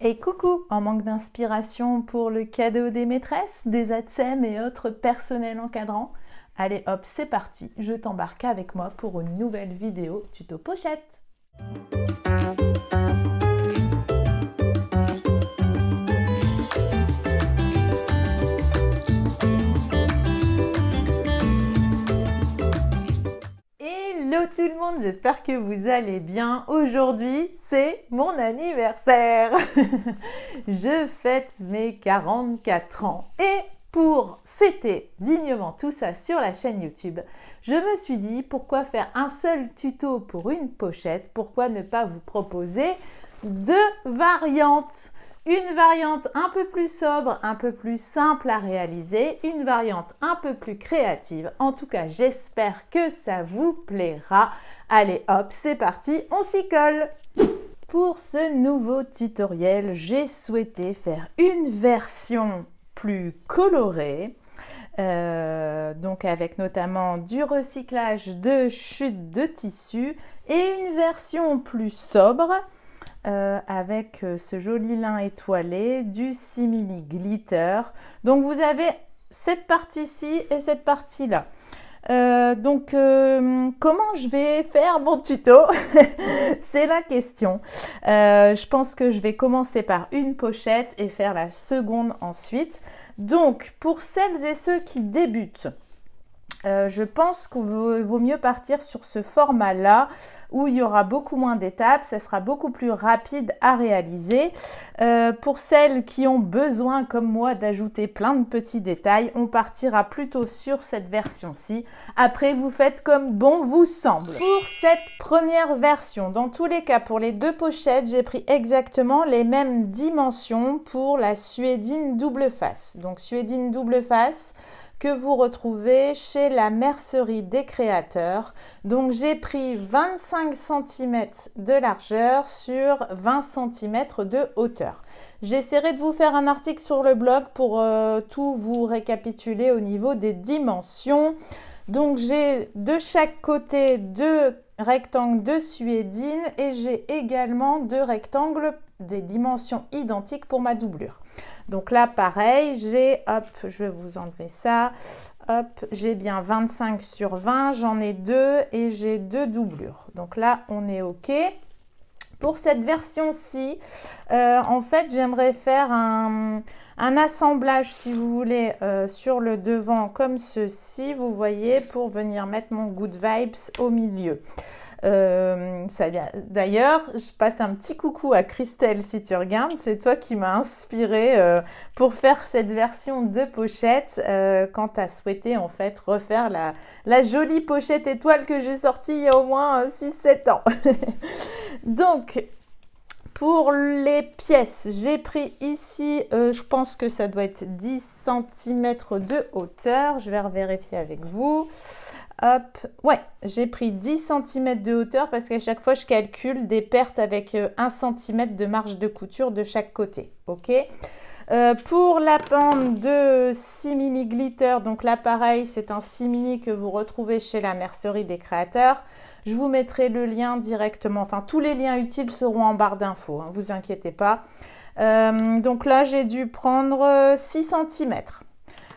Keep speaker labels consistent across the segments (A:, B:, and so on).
A: Et coucou, en manque d'inspiration pour le cadeau des maîtresses, des ATSEM et autres personnels encadrants? Allez hop, c'est parti, je t'embarque avec moi pour une nouvelle vidéo tuto pochette. Hello tout le monde, j'espère que vous allez bien. Aujourd'hui, c'est mon anniversaire. Je fête mes 44 ans. Et pour fêter dignement tout ça sur la chaîne YouTube, je me suis dit pourquoi faire un seul tuto pour une pochette, pourquoi ne pas vous proposer deux variantes. Une variante un peu plus sobre, un peu plus simple à réaliser, une variante un peu plus créative. En tout cas, j'espère que ça vous plaira. Allez hop, c'est parti, on s'y colle! Pour ce nouveau tutoriel, j'ai souhaité faire une version plus colorée, donc avec notamment du recyclage de chutes de tissu, et une version plus sobre, avec ce joli lin étoilé, du simili glitter. Donc vous avez cette partie-ci et cette partie-là. Comment je vais faire mon tuto? C'est la question. Je pense que je vais commencer par une pochette et faire la seconde ensuite. Donc, pour celles et ceux qui débutent, je pense qu'il vaut mieux partir sur ce format-là où il y aura beaucoup moins d'étapes, ça sera beaucoup plus rapide à réaliser. Pour celles qui ont besoin, comme moi, d'ajouter plein de petits détails, on partira plutôt sur cette version-ci. Après, vous faites comme bon vous semble. Pour cette première version, dans tous les cas, pour les deux pochettes, j'ai pris exactement les mêmes dimensions pour la suédine double face. Donc, suédine double face que vous retrouvez chez la mercerie des créateurs. Donc j'ai pris 25 cm de largeur sur 20 cm de hauteur. J'essaierai de vous faire un article sur le blog pour tout vous récapituler au niveau des dimensions. Donc j'ai de chaque côté deux rectangles de suédine et j'ai également deux rectangles des dimensions identiques pour ma doublure. Donc là, pareil, je vais vous enlever ça, hop, j'ai bien 25 sur 20, j'en ai deux et j'ai deux doublures. Donc là, on est OK. Pour cette version-ci, en fait, j'aimerais faire un assemblage, si vous voulez, sur le devant comme ceci, vous voyez, pour venir mettre mon Good Vibes au milieu. D'ailleurs, je passe un petit coucou à Christelle si tu regardes, c'est toi qui m'as inspiré pour faire cette version de pochette quand tu as souhaité en fait refaire la jolie pochette étoile que j'ai sortie il y a au moins 6-7 ans. Donc, pour les pièces, j'ai pris ici, je pense que ça doit être 10 cm de hauteur, je vais revérifier avec vous. Hop, ouais, j'ai pris 10 cm de hauteur parce qu'à chaque fois, je calcule des pertes avec 1 cm de marge de couture de chaque côté. OK. Pour la bande de simili glitter, donc là, pareil, c'est un simili que vous retrouvez chez la mercerie des créateurs. Je vous mettrai le lien directement. Enfin, tous les liens utiles seront en barre d'infos, hein, vous inquiétez pas. Donc là, j'ai dû prendre 6 cm.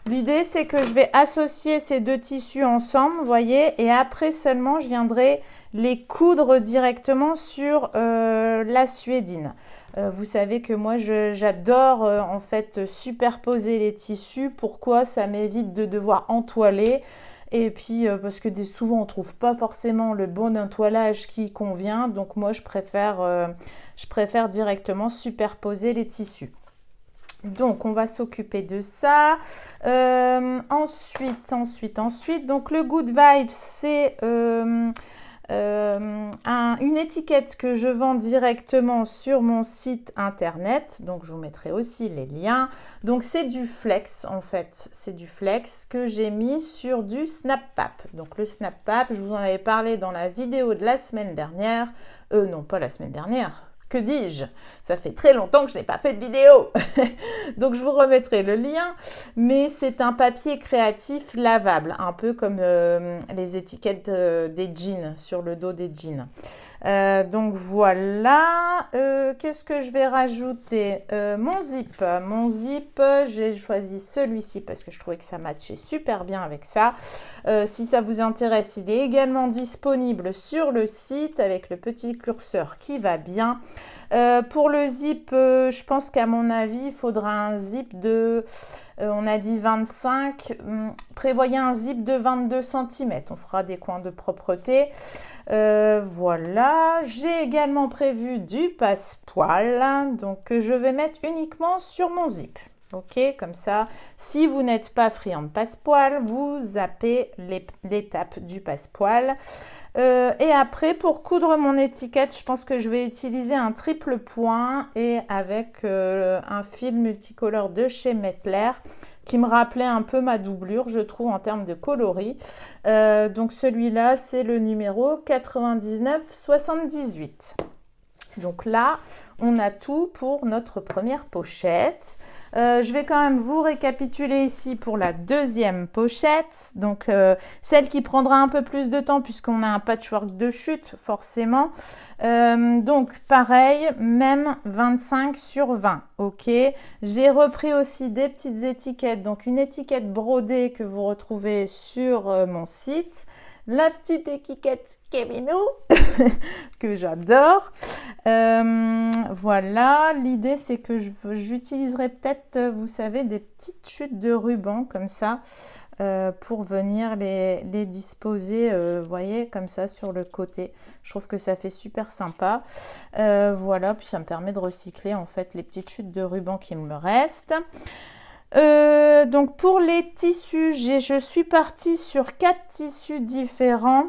A: L'idée, c'est que je vais associer ces deux tissus ensemble, vous voyez, et après seulement, je viendrai les coudre directement sur la suédine. Vous savez que moi, j'adore en fait superposer les tissus. Pourquoi? Ça m'évite de devoir entoiler. Et puis, parce que souvent, on ne trouve pas forcément le bon entoilage qui convient. Donc, moi, je préfère directement superposer les tissus. Donc, on va s'occuper de ça. Ensuite, donc le Good Vibes, c'est une étiquette que je vends directement sur mon site internet. Donc, je vous mettrai aussi les liens. Donc, c'est du flex, en fait. C'est du flex que j'ai mis sur du Snap Pap. Donc, le Snap Pap, je vous en avais parlé dans la vidéo de la semaine dernière. Non, pas la semaine dernière. Que dis-je? Ça fait très longtemps que je n'ai pas fait de vidéo. Donc, je vous remettrai le lien. Mais c'est un papier créatif lavable, un peu comme les étiquettes des jeans, sur le dos des jeans. Donc voilà, qu'est-ce que je vais rajouter? Mon zip. Mon zip, j'ai choisi celui-ci parce que je trouvais que ça matchait super bien avec ça. Si ça vous intéresse, il est également disponible sur le site avec le petit curseur qui va bien. Pour le zip, je pense qu'à mon avis, il faudra un zip de... on a dit 25, prévoyez un zip de 22 cm. On fera des coins de propreté. Voilà, j'ai également prévu du passepoil, donc que je vais mettre uniquement sur mon zip. Ok, comme ça, si vous n'êtes pas friand de passepoil, vous zappez l'étape du passepoil. Et après, pour coudre mon étiquette, je pense que je vais utiliser un triple point et avec un fil multicolore de chez Mettler qui me rappelait un peu ma doublure, je trouve, en termes de coloris. Donc celui-là, c'est le numéro 9978. Donc là, on a tout pour notre première pochette. Je vais quand même vous récapituler ici pour la deuxième pochette. Donc, celle qui prendra un peu plus de temps puisqu'on a un patchwork de chute, forcément. Donc, pareil, même 25 sur 20. Ok. J'ai repris aussi des petites étiquettes. Donc, une étiquette brodée que vous retrouvez sur mon site. La petite étiquette Kevino que j'adore. Voilà, l'idée c'est que j'utiliserai peut-être, vous savez, des petites chutes de ruban comme ça pour venir les disposer, vous voyez, comme ça sur le côté. Je trouve que ça fait super sympa. Voilà, puis ça me permet de recycler en fait les petites chutes de ruban qui me restent. Donc pour les tissus, je suis partie sur 4 tissus différents.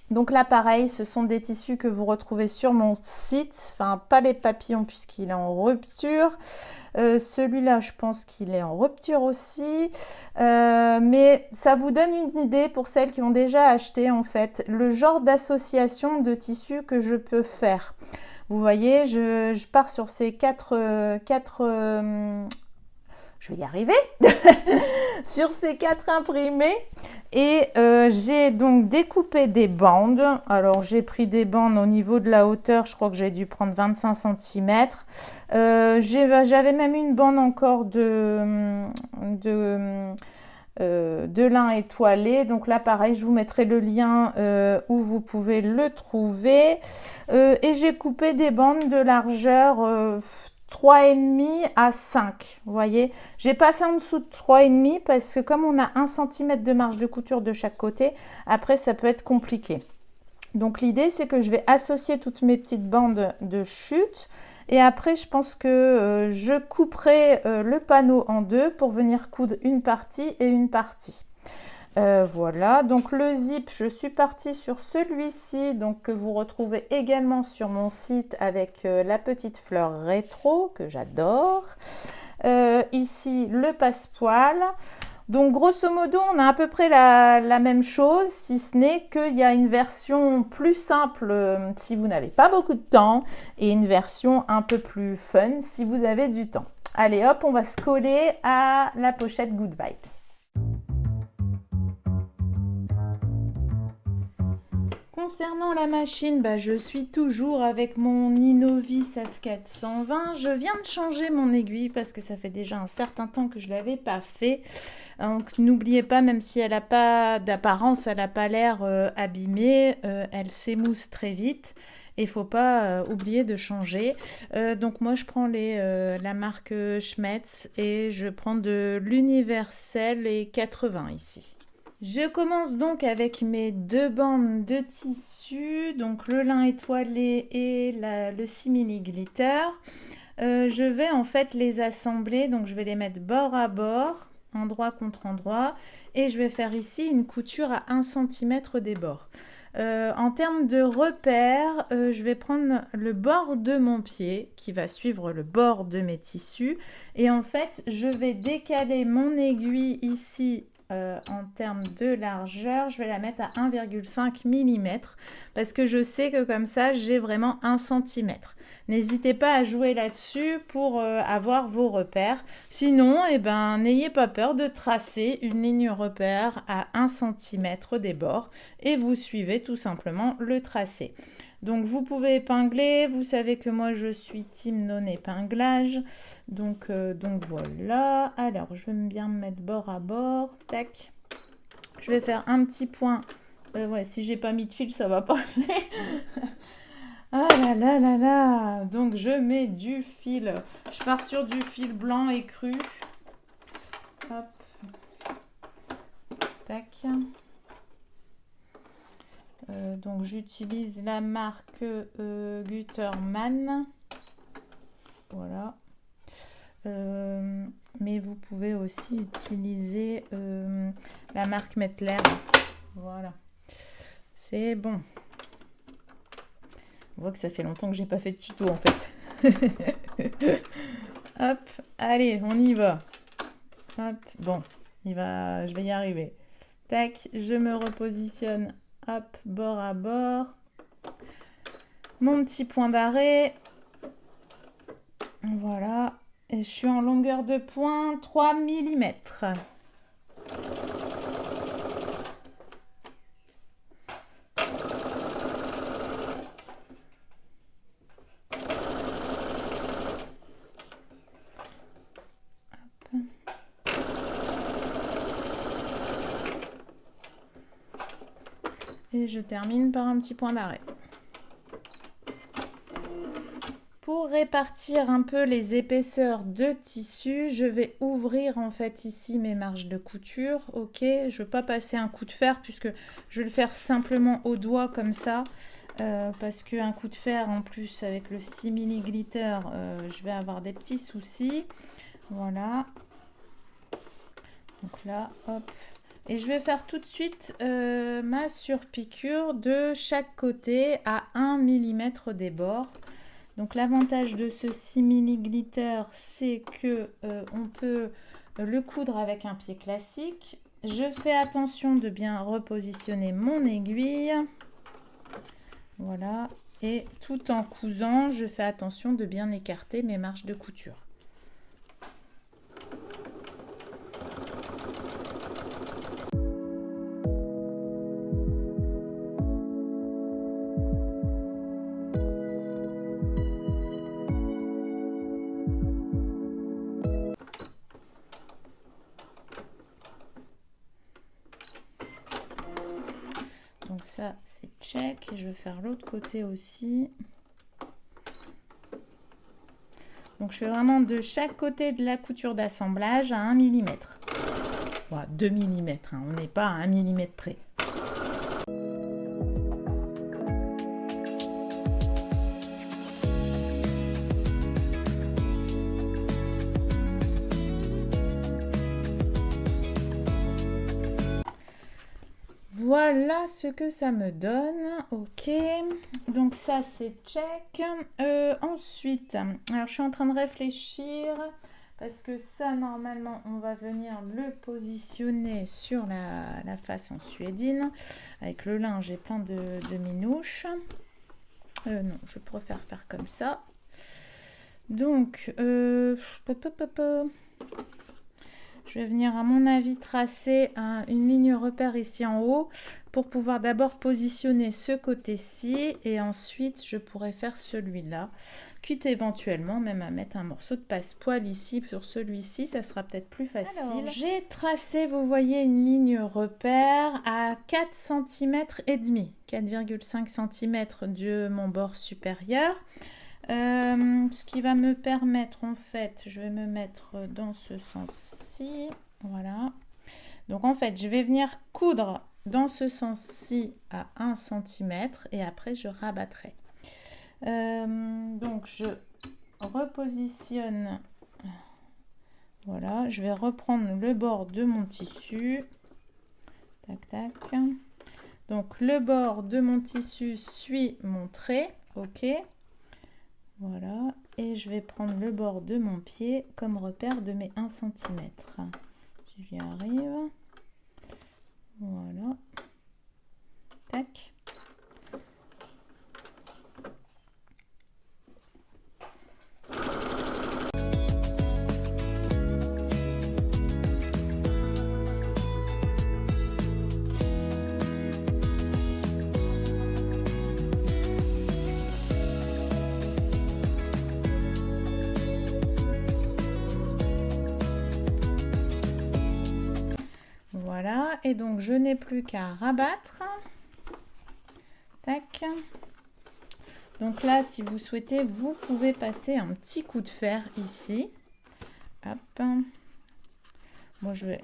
A: Donc là pareil, ce sont des tissus que vous retrouvez sur mon site, enfin pas les papillons puisqu'il est en rupture. Celui-là je pense qu'il est en rupture aussi, mais ça vous donne une idée pour celles qui ont déjà acheté en fait le genre d'association de tissus que je peux faire. Vous voyez, je pars sur ces quatre je vais y arriver, sur ces 4 imprimés et j'ai donc découpé des bandes. Alors j'ai pris des bandes au niveau de la hauteur, je crois que j'ai dû prendre 25 cm. J'avais même une bande encore de lin étoilé, donc là pareil je vous mettrai le lien où vous pouvez le trouver. Et j'ai coupé des bandes de largeur 3,5 à 5, vous voyez, j'ai pas fait en dessous de 3,5 parce que comme on a 1 cm de marge de couture de chaque côté, après ça peut être compliqué. Donc l'idée c'est que je vais associer toutes mes petites bandes de chute et après je pense que je couperai le panneau en deux pour venir coudre une partie et une partie. Voilà, donc le zip, je suis partie sur celui-ci, donc que vous retrouvez également sur mon site avec la petite fleur rétro que j'adore. Ici, le passepoil. Donc grosso modo, on a à peu près la même chose, si ce n'est qu'il y a une version plus simple si vous n'avez pas beaucoup de temps et une version un peu plus fun si vous avez du temps. Allez hop, on va se coller à la pochette Good Vibes. Concernant la machine, je suis toujours avec mon Innovis F420. Je viens de changer mon aiguille parce que ça fait déjà un certain temps que je ne l'avais pas fait. Donc n'oubliez pas, même si elle n'a pas d'apparence, elle n'a pas l'air abîmée, elle s'émousse très vite. Et il ne faut pas oublier de changer. Donc moi je prends la marque Schmetz et je prends de l'Universel et 80 ici. Je commence donc avec mes 2 bandes de tissu, donc le lin étoilé et le simili glitter. Je vais en fait les assembler, donc je vais les mettre bord à bord, endroit contre endroit, et je vais faire ici une couture à 1 cm des bords. En termes de repères, je vais prendre le bord de mon pied qui va suivre le bord de mes tissus, et en fait je vais décaler mon aiguille ici. En termes de largeur, je vais la mettre à 1,5 mm parce que je sais que comme ça, j'ai vraiment 1 cm. N'hésitez pas à jouer là-dessus pour avoir vos repères. Sinon, n'ayez pas peur de tracer une ligne repère à 1 cm des bords et vous suivez tout simplement le tracé. Donc vous pouvez épingler, vous savez que moi je suis team non épinglage. Donc voilà. Alors je vais bien me mettre bord à bord. Tac. Je vais faire un petit point. Ouais, si j'ai pas mis de fil, ça va pas aller. Ah là là là là. Donc je mets du fil. Je pars sur du fil blanc écru. Hop. Tac. Donc j'utilise la marque Gutermann. Voilà. Mais vous pouvez aussi utiliser la marque Mettler. Voilà. C'est bon. On voit que ça fait longtemps que j'ai pas fait de tuto en fait. Hop, allez, on y va. Hop, bon, je vais y arriver. Tac, je me repositionne. Hop, bord à bord. Mon petit point d'arrêt. Voilà. Et je suis en longueur de point 3 mm. Et je termine par un petit point d'arrêt. Pour répartir un peu les épaisseurs de tissu, je vais ouvrir en fait ici mes marges de couture. Ok, je ne veux pas passer un coup de fer puisque je vais le faire simplement au doigt comme ça. Parce qu'un coup de fer en plus avec le simili glitter, je vais avoir des petits soucis. Voilà. Donc là, hop. Et je vais faire tout de suite ma surpiqûre de chaque côté à 1 mm des bords. Donc l'avantage de ce simili glitter, c'est que on peut le coudre avec un pied classique. Je fais attention de bien repositionner mon aiguille. Voilà. Et tout en cousant, je fais attention de bien écarter mes marges de couture. Donc ça, c'est check. Et je vais faire l'autre côté aussi. Donc je fais vraiment de chaque côté de la couture d'assemblage à 1 mm. Voilà, 2 mm, hein, on n'est pas à 1 mm près. Voilà ce que ça me donne. Ok, donc ça c'est check. Ensuite, alors je suis en train de réfléchir parce que ça normalement on va venir le positionner sur la face en suédine. Avec le lin j'ai plein de minouches. Non, je préfère faire comme ça. Donc, je vais venir à mon avis tracer une ligne repère ici en haut pour pouvoir d'abord positionner ce côté-ci et ensuite je pourrais faire celui-là, quitte éventuellement même à mettre un morceau de passepoil ici sur celui-ci, ça sera peut-être plus facile. J'ai tracé, vous voyez, une ligne repère à 4 cm et demi, 4,5 cm de mon bord supérieur. Ce qui va me permettre en fait, je vais me mettre dans ce sens-ci, voilà. Donc en fait, je vais venir coudre dans ce sens-ci à 1 cm et après je rabattrai. Donc je repositionne, voilà, je vais reprendre le bord de mon tissu, tac tac. Donc le bord de mon tissu suit mon trait, ok. Voilà, et je vais prendre le bord de mon pied comme repère de mes 1 cm. Si j'y arrive. Voilà. Tac. et donc je n'ai plus qu'à rabattre. Tac. Donc là, si vous souhaitez, vous pouvez passer un petit coup de fer ici. Hop. Moi, je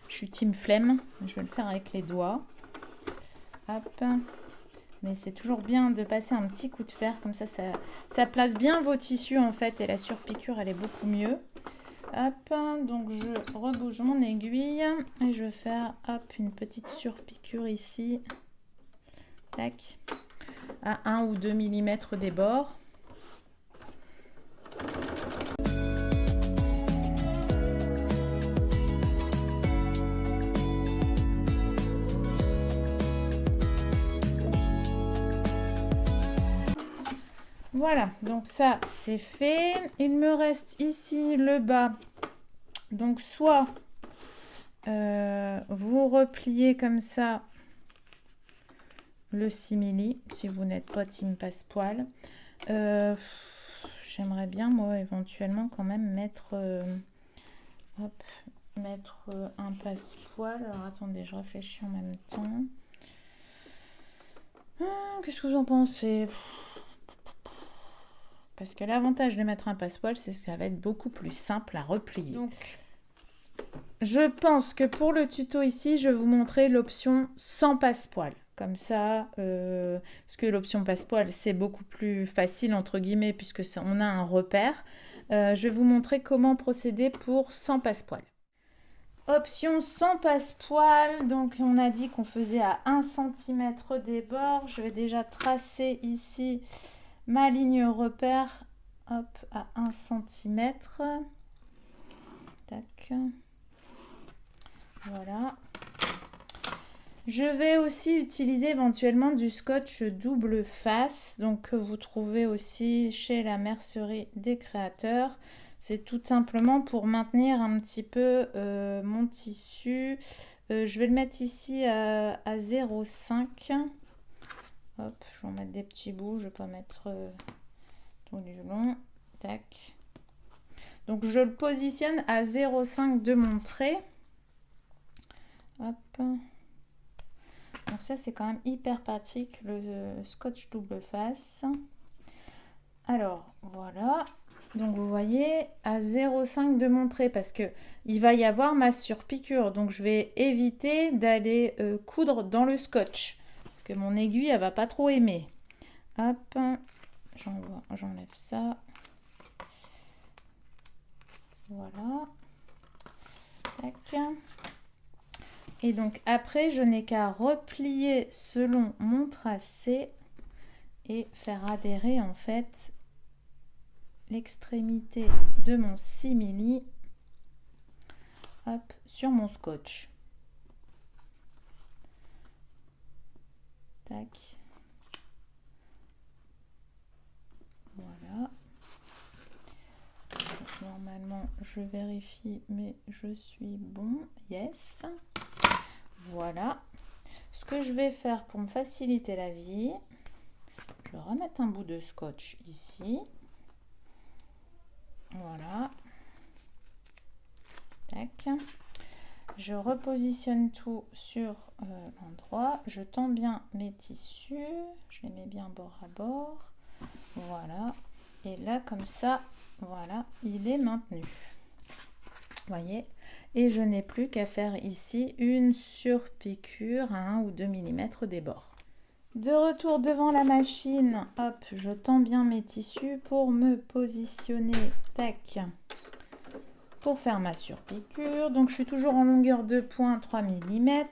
A: suis team flemme. Je vais le faire avec les doigts. Hop. Mais c'est toujours bien de passer un petit coup de fer. Comme ça place bien vos tissus en fait. Et la surpiqûre, elle est beaucoup mieux. Hop. Donc, je rebouge mon aiguille. Et je vais faire hop, une petite surpiqûre ici. Tac. À 1 ou 2 mm des bords. Voilà, donc ça c'est fait. Il me reste ici le bas. Donc soit vous repliez comme ça le simili, si vous n'êtes pas team passepoil. J'aimerais bien moi éventuellement quand même mettre un passepoil. Alors attendez, je réfléchis en même temps. Qu'est-ce que vous en pensez? Parce que l'avantage de mettre un passepoil, c'est que ça va être beaucoup plus simple à replier. Donc, je pense que pour le tuto ici, je vais vous montrer l'option sans passepoil. Comme ça, parce que l'option passepoil, c'est beaucoup plus facile, entre guillemets, puisque on a un repère. Je vais vous montrer comment procéder pour sans passepoil. Option sans passepoil, donc on a dit qu'on faisait à 1 cm des bords. Je vais déjà tracer ici ma ligne repère, hop, à 1 cm. Tac. Voilà. Je vais aussi utiliser éventuellement du scotch double face, donc que vous trouvez aussi chez la mercerie des créateurs. C'est tout simplement pour maintenir un petit peu mon tissu. Je vais le mettre ici à 0,5. Hop, je vais en mettre des petits bouts, je vais pas mettre tout du long. Tac. Donc je le positionne à 0,5 de mon trait. Hop. Donc ça c'est quand même hyper pratique, le scotch double face. Alors voilà. Donc vous voyez à 0,5 de mon trait parce que il va y avoir ma surpiqûre. Donc je vais éviter d'aller coudre dans le scotch. Parce que mon aiguille, elle va pas trop aimer. Hop, j'enlève ça. Voilà. Tac. Et donc après, je n'ai qu'à replier selon mon tracé et faire adhérer en fait l'extrémité de mon simili hop, sur mon scotch. Tac. Voilà. Donc, normalement, je vérifie, mais je suis bon. Yes. Voilà. Ce que je vais faire pour me faciliter la vie, je vais remettre un bout de scotch ici. Voilà. Tac. Je repositionne tout sur l'endroit. Je tends bien mes tissus. Je les mets bien bord à bord. Voilà. Et là, comme ça, voilà, il est maintenu. Vous voyez? Et je n'ai plus qu'à faire ici une surpiqûre à 1 ou 2 mm des bords. De retour devant la machine, hop, je tends bien mes tissus pour me positionner, tac, pour faire ma surpiqûre. Donc je suis toujours en longueur de point 3 mm.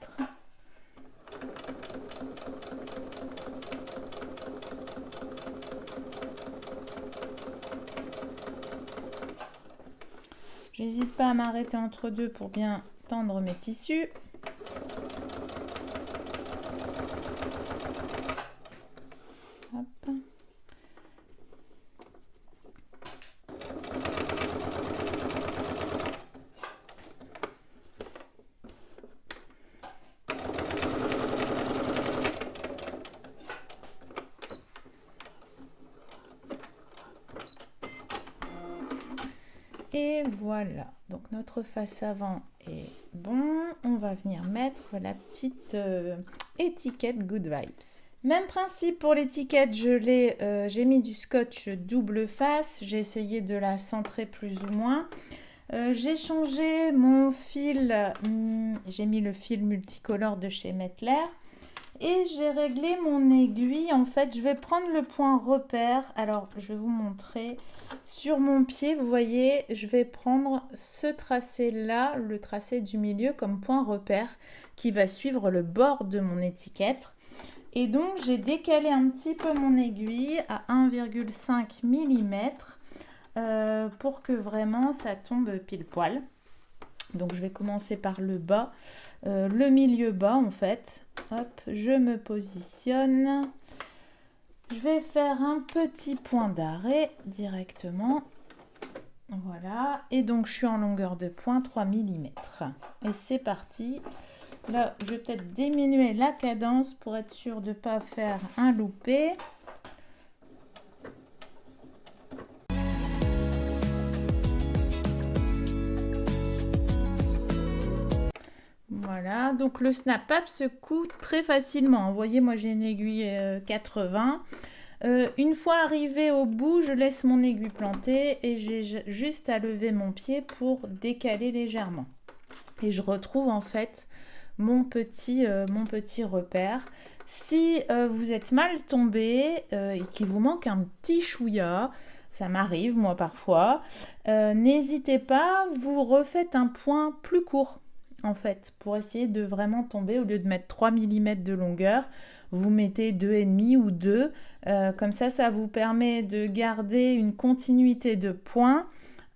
A: J'hésite pas à m'arrêter entre deux pour bien tendre mes tissus. Hop. Et voilà, donc notre face avant est bon. On va venir mettre la petite étiquette Good Vibes. Même principe pour l'étiquette, j'ai mis du scotch double face. J'ai essayé de la centrer plus ou moins. J'ai changé mon fil, j'ai mis le fil multicolore de chez Mettler. Et j'ai réglé mon aiguille. En fait, je vais prendre le point repère. Alors, je vais vous montrer. Sur mon pied, vous voyez, je vais prendre ce tracé-là, le tracé du milieu, comme point repère qui va suivre le bord de mon étiquette. Et donc, j'ai décalé un petit peu mon aiguille à 1,5 mm pour que vraiment ça tombe pile poil. Donc, je vais commencer par le bas. Le milieu bas en fait. Hop, je me positionne. Je vais faire un petit point d'arrêt directement. Voilà. Et donc je suis en longueur de point 3 mm. Et c'est parti. Là, je vais peut-être diminuer la cadence pour être sûr de ne pas faire un loupé. Voilà, donc le snap-up se coud très facilement. Vous voyez, moi j'ai une aiguille 80. Une fois arrivé au bout, je laisse mon aiguille plantée et j'ai juste à lever mon pied pour décaler légèrement. Et je retrouve en fait mon petit repère. Si vous êtes mal tombé et qu'il vous manque un petit chouïa, ça m'arrive moi parfois, n'hésitez pas, vous refaites un point plus court. En fait, pour essayer de vraiment tomber, au lieu de mettre 3 mm de longueur, vous mettez 2,5 ou 2. Comme ça vous permet de garder une continuité de points,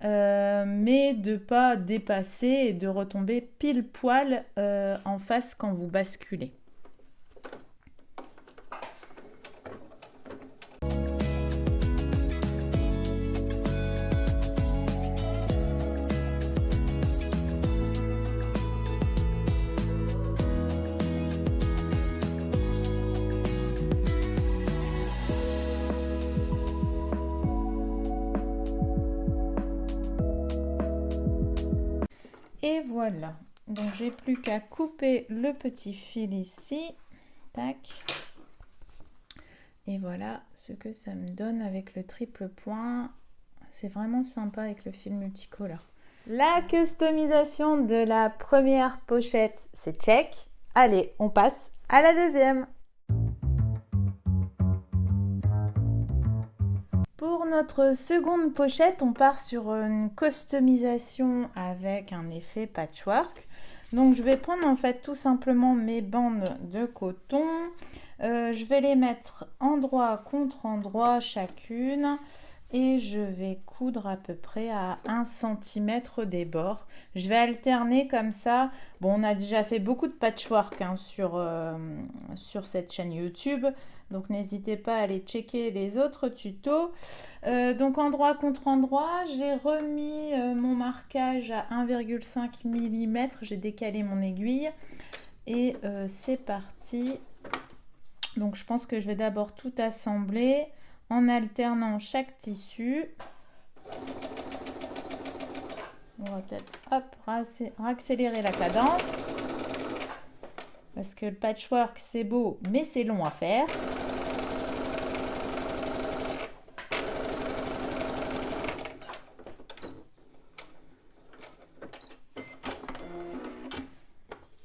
A: mais de ne pas dépasser et de retomber pile poil en face quand vous basculez. Et voilà, donc j'ai plus qu'à couper le petit fil ici, tac, et voilà ce que ça me donne avec le triple point. C'est vraiment sympa avec le fil multicolore. La customisation de la première pochette, c'est check. Allez, on passe à la deuxième. Pour notre seconde pochette, on part sur une customisation avec un effet patchwork. Donc je vais prendre en fait tout simplement mes bandes de coton. Je vais les mettre endroit contre endroit chacune. Et je vais coudre à peu près à 1 cm des bords. Je vais alterner comme ça. Bon, on a déjà fait beaucoup de patchwork sur cette chaîne YouTube. Donc n'hésitez pas à aller checker les autres tutos. Donc endroit contre endroit, j'ai remis mon marquage à 1,5 mm. J'ai décalé mon aiguille. Et c'est parti. Donc je pense que je vais d'abord tout assembler en alternant chaque tissu. On va peut-être accélérer la cadence. Parce que le patchwork, c'est beau, mais c'est long à faire.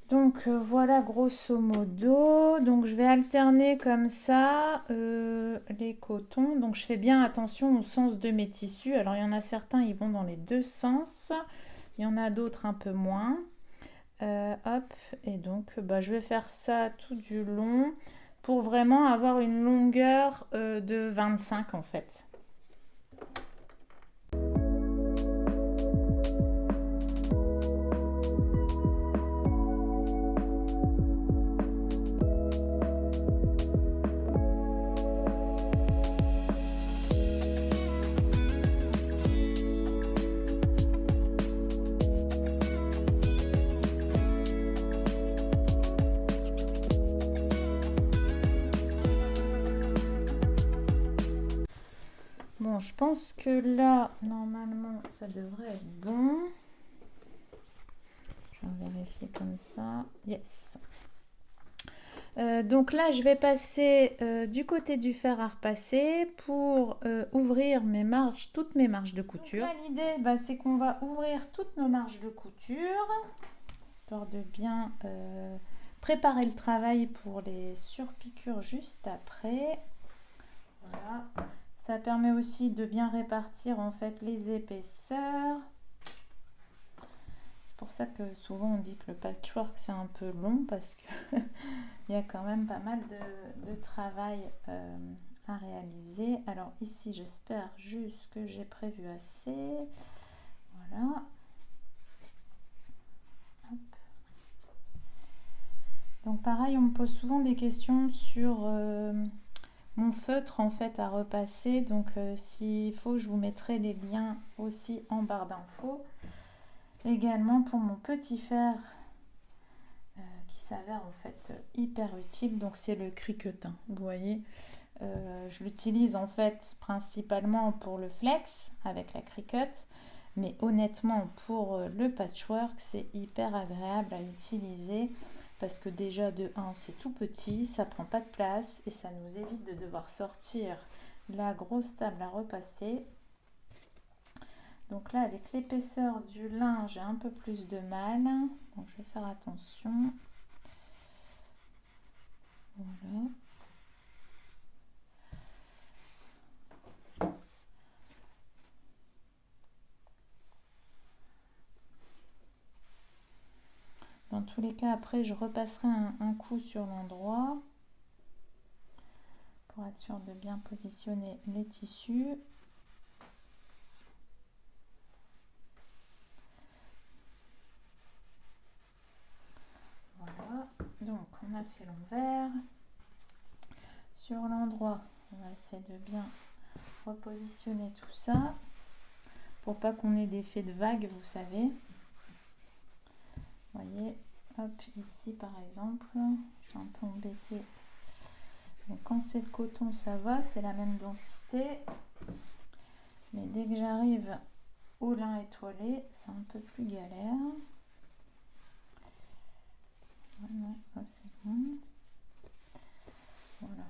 A: Donc voilà grosso modo. Donc je vais alterner comme ça les cotons. Donc je fais bien attention au sens de mes tissus. Alors il y en a certains, ils vont dans les deux sens. Il y en a d'autres un peu moins. Hop, et donc je vais faire ça tout du long pour vraiment avoir une longueur de 25 en fait. pense que là, normalement, ça devrait être bon. Je vais vérifier comme ça. Yes. Donc là, je vais passer du côté du fer à repasser pour ouvrir mes marges, toutes mes marges de couture. Donc là, l'idée, c'est qu'on va ouvrir toutes nos marges de couture, histoire de bien préparer le travail pour les surpiqûres juste après. Voilà. Ça permet aussi de bien répartir en fait les épaisseurs. C'est pour ça que souvent on dit que le patchwork c'est un peu long parce que il y a quand même pas mal de travail à réaliser. Alors ici j'espère juste que j'ai prévu assez. Voilà. Hop. Donc pareil, on me pose souvent des questions sur mon feutre en fait à repasser. Donc s'il faut, je vous mettrai les liens aussi en barre d'infos. Également pour mon petit fer qui s'avère en fait hyper utile. Donc c'est le Cricut, hein, vous voyez. Je l'utilise en fait principalement pour le flex avec la Cricut. Mais honnêtement, pour le patchwork, c'est hyper agréable à utiliser. Parce que déjà de 1 c'est tout petit, ça prend pas de place et ça nous évite de devoir sortir la grosse table à repasser. Donc là avec l'épaisseur du lin j'ai un peu plus de mal, donc je vais faire attention. Voilà. Dans tous les cas, après, je repasserai un coup sur l'endroit pour être sûr de bien positionner les tissus. Voilà, donc on a fait l'envers. Sur l'endroit, on va essayer de bien repositionner tout ça pour pas qu'on ait d'effet de vague, vous savez. Vous voyez, hop, ici par exemple, je suis un peu embêtée. Donc quand c'est le coton, ça va, c'est la même densité. Mais dès que j'arrive au lin étoilé, c'est un peu plus galère. Voilà, c'est bon. Voilà.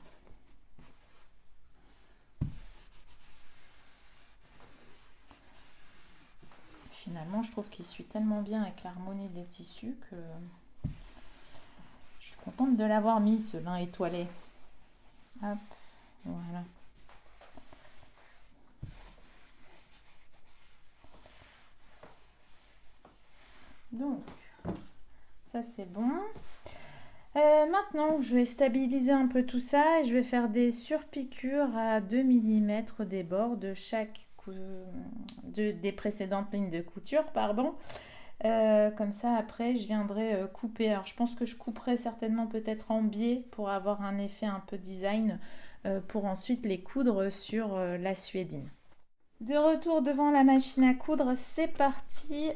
A: Finalement, je trouve qu'il suit tellement bien avec l'harmonie des tissus que je suis contente de l'avoir mis, ce lin étoilé. Hop, voilà. Donc, ça c'est bon. Maintenant, je vais stabiliser un peu tout ça et je vais faire des surpiqûres à 2 mm des bords de chaque des précédentes lignes de couture, pardon. Comme ça, après, je viendrai couper. Alors, je pense que je couperai certainement peut-être en biais pour avoir un effet un peu design pour ensuite les coudre sur la suédine. De retour devant la machine à coudre, c'est parti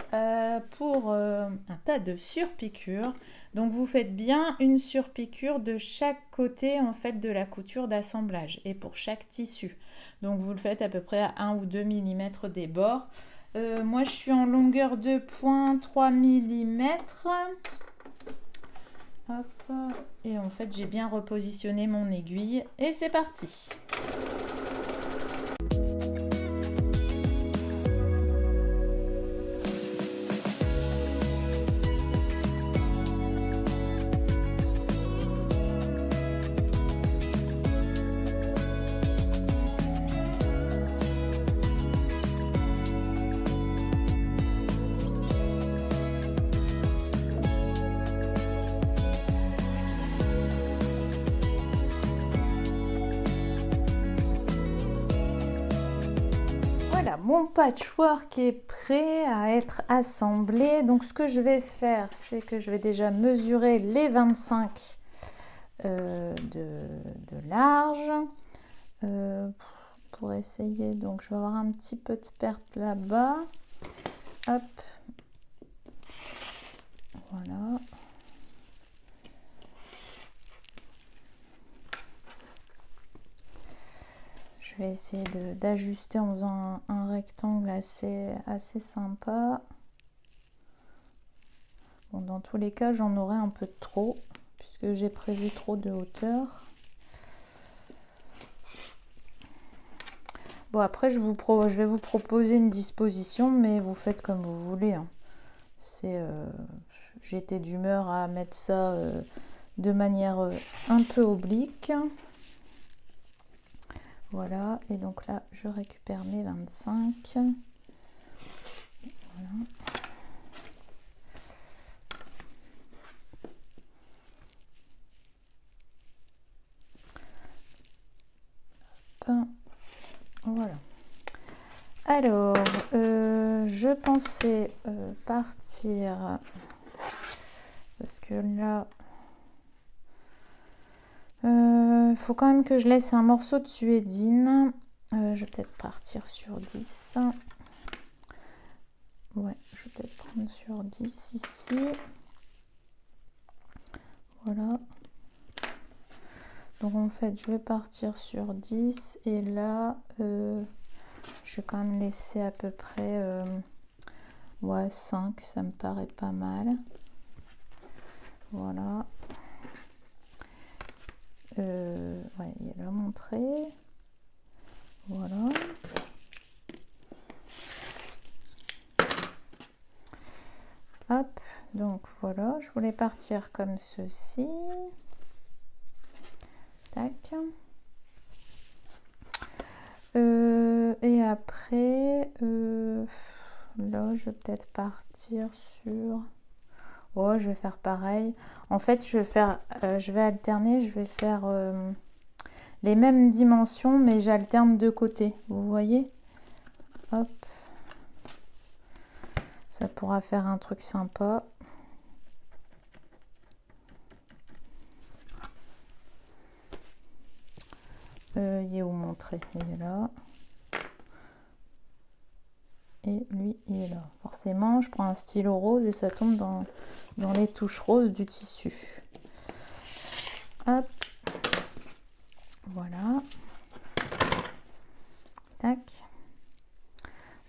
A: pour un tas de surpiqûres. Donc vous faites bien une surpiqûre de chaque côté en fait de la couture d'assemblage et pour chaque tissu. Donc vous le faites à peu près à 1 ou 2 mm des bords. Moi je suis en longueur de pointe 3 mm. Hop. Et en fait j'ai bien repositionné mon aiguille et c'est parti. Mon patchwork est prêt à être assemblé. Donc ce que je vais faire, c'est que je vais déjà mesurer les 25 de large pour essayer. Donc je vais avoir un petit peu de perte là-bas. Hop. Voilà. Je je vais essayer d'ajuster en faisant un rectangle assez sympa. Bon, dans tous les cas, j'en aurai un peu trop, puisque j'ai prévu trop de hauteur. Bon, après, je vais vous proposer une disposition, mais vous faites comme vous voulez, hein. J'étais d'humeur à mettre ça de manière un peu oblique. Voilà, et donc là, je récupère mes 25. Voilà. Voilà. Alors, je pensais partir, parce que là, il faut quand même que je laisse un morceau de suédine. Je vais peut-être partir sur 10. Ouais, je vais peut-être prendre sur 10 ici. Voilà. Donc en fait, je vais partir sur 10 et là, je vais quand même laisser à peu près ouais, 5, ça me paraît pas mal. Voilà. Ouais, il y a la montrée. Voilà. Hop, donc voilà, je voulais partir comme ceci. Tac. Et après, là, je vais peut-être partir sur... Oh, je vais faire pareil. En fait, je vais alterner, je vais faire les mêmes dimensions, mais j'alterne de côté. Vous voyez? Hop. Ça pourra faire un truc sympa. Il est où mon trait? Il est là. Et lui, il est là. Forcément, je prends un stylo rose et ça tombe dans les touches roses du tissu. Hop. Voilà. Tac.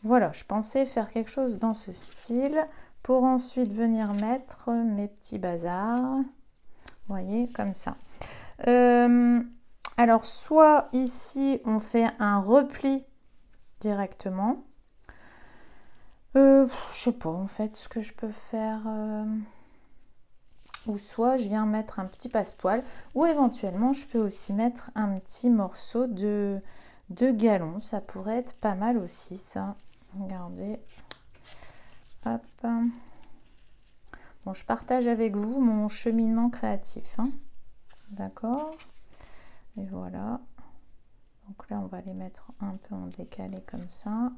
A: Voilà, je pensais faire quelque chose dans ce style pour ensuite venir mettre mes petits bazars. Vous voyez, comme ça. Alors, soit ici, on fait un repli directement. Je sais pas, en fait, ce que je peux faire... Ou soit je viens mettre un petit passepoil. Ou éventuellement, je peux aussi mettre un petit morceau de galon. Ça pourrait être pas mal aussi, ça. Regardez. Hop. Bon, je partage avec vous mon cheminement créatif, hein. D'accord. Et voilà. Donc là, on va les mettre un peu en décalé comme ça.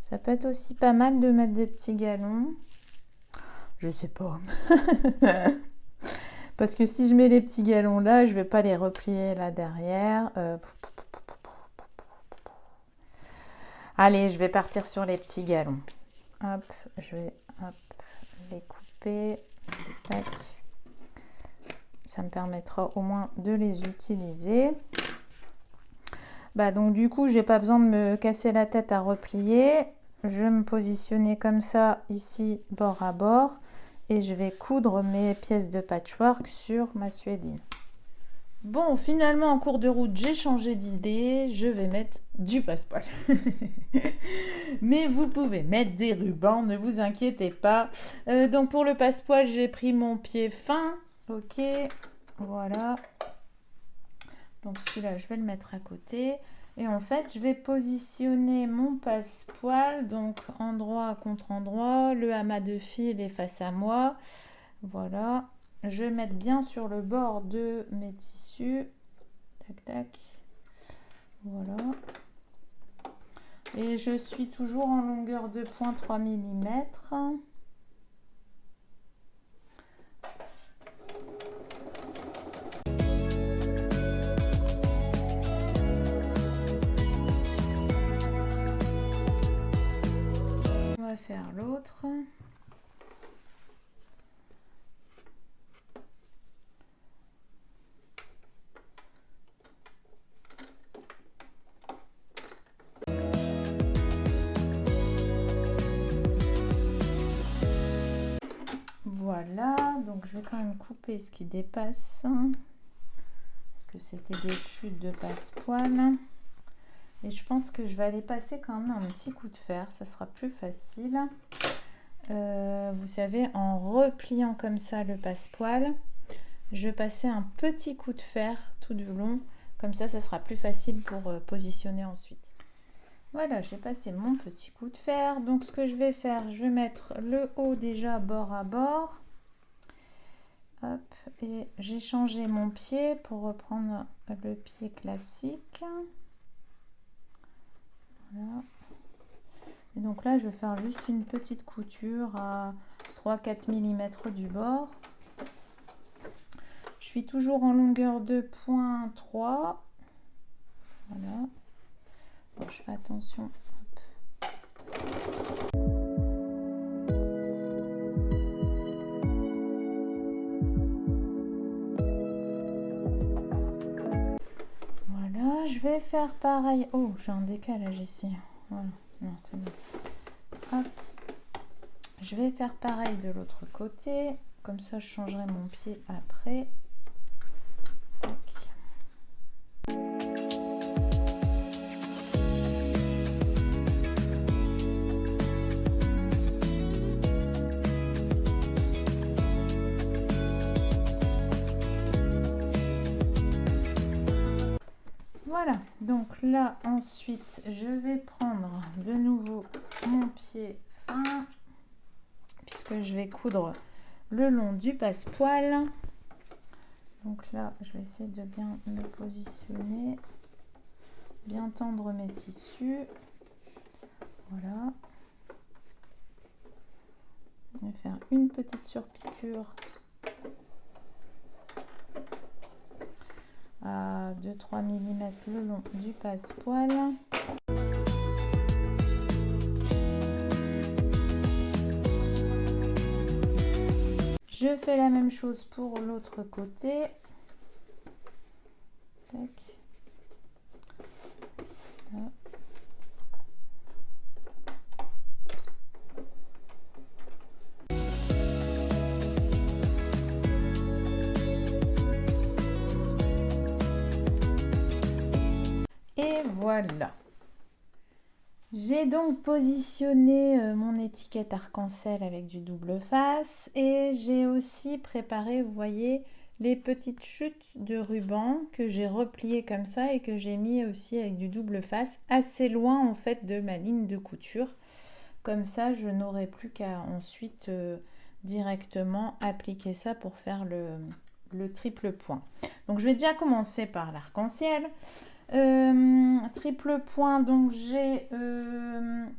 A: Ça peut être aussi pas mal de mettre des petits galons. Je sais pas. Parce que si je mets les petits galons là, je vais pas les replier là derrière. Allez, je vais partir sur les petits galons. Hop, je vais les couper. Tac. Ça me permettra au moins de les utiliser. Bah donc du coup, j'ai pas besoin de me casser la tête à replier. Je vais me positionner comme ça ici, bord à bord. Et je vais coudre mes pièces de patchwork sur ma suédine. Bon, finalement, en cours de route, j'ai changé d'idée. Je vais mettre du passepoil. Mais vous pouvez mettre des rubans, ne vous inquiétez pas. Donc pour le passepoil, j'ai pris mon pied fin. Ok, voilà. Donc celui-là, je vais le mettre à côté. Et en fait, je vais positionner mon passepoil, donc endroit contre endroit. Le amas de fil est face à moi. Voilà. Je vais mettre bien sur le bord de mes tissus. Tac, tac. Voilà. Et je suis toujours en longueur de point 3 mm. On va faire l'autre. donc je vais quand même couper ce qui dépasse. Parce que c'était des chutes de passepoil. Et je pense que je vais aller passer quand même un petit coup de fer, ça sera plus facile. Vous savez, en repliant comme ça le passepoil, je vais passer un petit coup de fer tout du long. Comme ça sera plus facile pour positionner ensuite. Voilà, j'ai passé mon petit coup de fer. Donc ce que je vais faire, je vais mettre le haut déjà bord à bord. Hop, et j'ai changé mon pied pour reprendre le pied classique. Voilà. Et donc là, je vais faire juste une petite couture à 3-4 mm du bord. Je suis toujours en longueur de point 3. Voilà. Donc, je fais attention. Voilà, je vais faire pareil. Oh, j'ai un décalage ici. Voilà, non, c'est bon. Hop. Je vais faire pareil de l'autre côté. Comme ça, je changerai mon pied après. Tac. Voilà, donc là ensuite je vais prendre de nouveau mon pied fin puisque je vais coudre le long du passepoil. Donc là je vais essayer de bien me positionner, bien tendre mes tissus. Voilà, je vais faire une petite surpiqûre à 2-3 mm le long du passepoil. Je fais la même chose pour l'autre côté. Tac. Là. Et voilà. J'ai donc positionné mon étiquette arc-en-ciel avec du double face et j'ai aussi préparé, vous voyez, les petites chutes de ruban que j'ai repliées comme ça et que j'ai mis aussi avec du double face assez loin en fait de ma ligne de couture. Comme ça, je n'aurai plus qu'à ensuite directement appliquer ça pour faire le triple point. Donc je vais déjà commencer par l'arc-en-ciel. Triple point, donc j'ai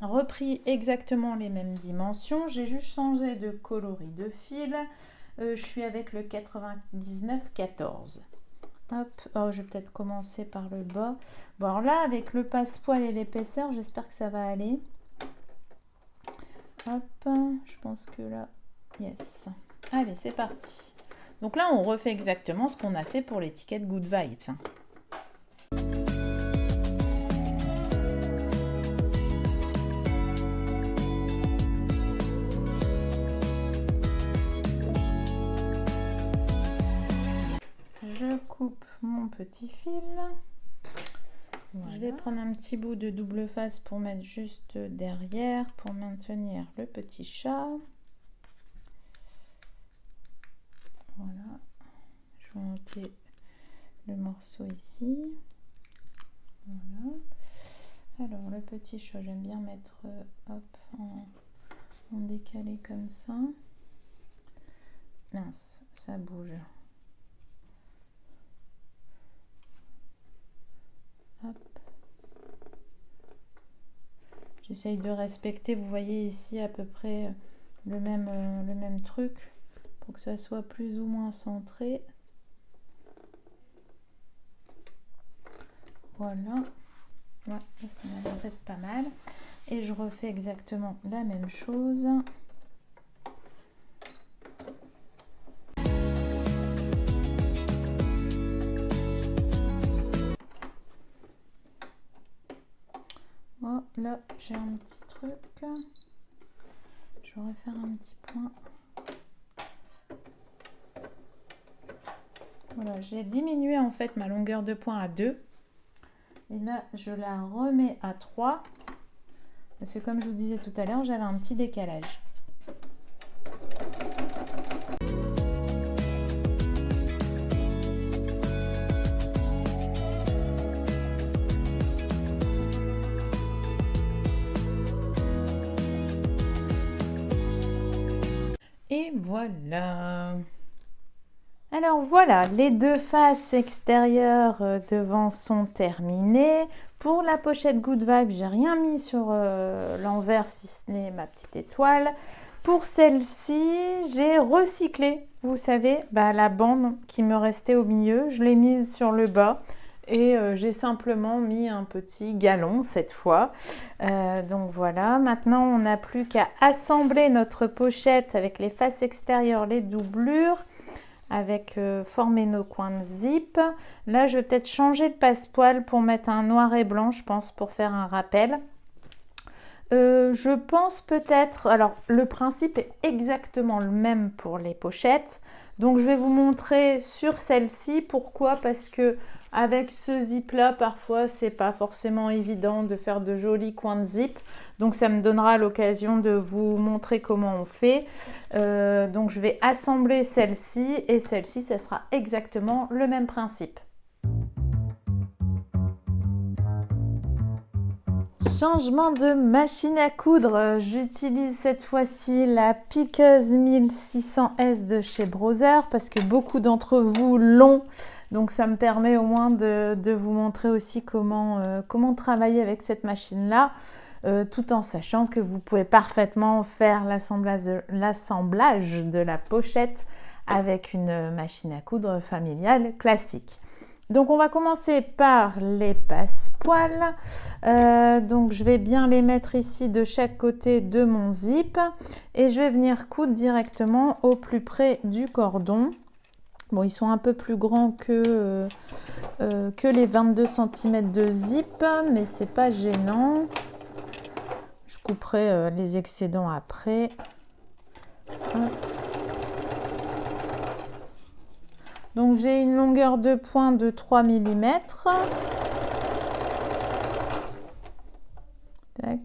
A: repris exactement les mêmes dimensions, j'ai juste changé de coloris de fil. Je suis avec le 99-14. Hop, oh, je vais peut-être commencer par le bas. Bon, alors là, avec le passepoil et l'épaisseur, j'espère que ça va aller. Hop, je pense que là, yes. Allez, c'est parti. Donc là, on refait exactement ce qu'on a fait pour l'étiquette Good Vibes. Je coupe mon petit fil. Voilà. Je vais prendre un petit bout de double face pour mettre juste derrière pour maintenir le petit chat. Voilà. Je vais monter le morceau ici. Voilà. Alors le petit chat, j'aime bien mettre hop en décalé comme ça. Mince, ça bouge. Hop. J'essaye de respecter, vous voyez ici à peu près le même truc pour que ça soit plus ou moins centré. Voilà. Ouais, ça m'a l'air d'être pas mal. Et je refais exactement la même chose. Oh, là, j'ai un petit truc. Je vais refaire un petit point. Voilà, j'ai diminué en fait ma longueur de point à 2. Et là, je la remets à 3. Parce que comme je vous disais tout à l'heure, j'avais un petit décalage. Et voilà. Alors voilà, les deux faces extérieures devant sont terminées. Pour la pochette Good Vibe, j'ai rien mis sur l'envers si ce n'est ma petite étoile. Pour celle-ci, j'ai recyclé, vous savez, la bande qui me restait au milieu. Je l'ai mise sur le bas et j'ai simplement mis un petit galon cette fois. Donc voilà, maintenant on n'a plus qu'à assembler notre pochette avec les faces extérieures, les doublures, avec former nos coins de zip. Là, je vais peut-être changer le passepoil pour mettre un noir et blanc, je pense, pour faire un rappel. Je pense peut-être... Alors, le principe est exactement le même pour les pochettes. Donc, je vais vous montrer sur celle-ci. Pourquoi? Parce que avec ce zip-là, parfois, c'est pas forcément évident de faire de jolis coins de zip. Donc, ça me donnera l'occasion de vous montrer comment on fait. Donc, je vais assembler celle-ci et celle-ci, ça sera exactement le même principe. Changement de machine à coudre, j'utilise cette fois-ci la piqueuse 1600S de chez Brother parce que beaucoup d'entre vous l'ont. Donc ça me permet au moins de vous montrer aussi comment travailler avec cette machine-là, tout en sachant que vous pouvez parfaitement faire l'assemblage de la pochette avec une machine à coudre familiale classique. Donc on va commencer par les passepoils. Donc je vais bien les mettre ici de chaque côté de mon zip et je vais venir coudre directement au plus près du cordon. Bon, ils sont un peu plus grands que les 22 cm de zip, mais c'est pas gênant. Je couperai les excédents après. Hop. Donc j'ai une longueur de point de 3 mm. Tac.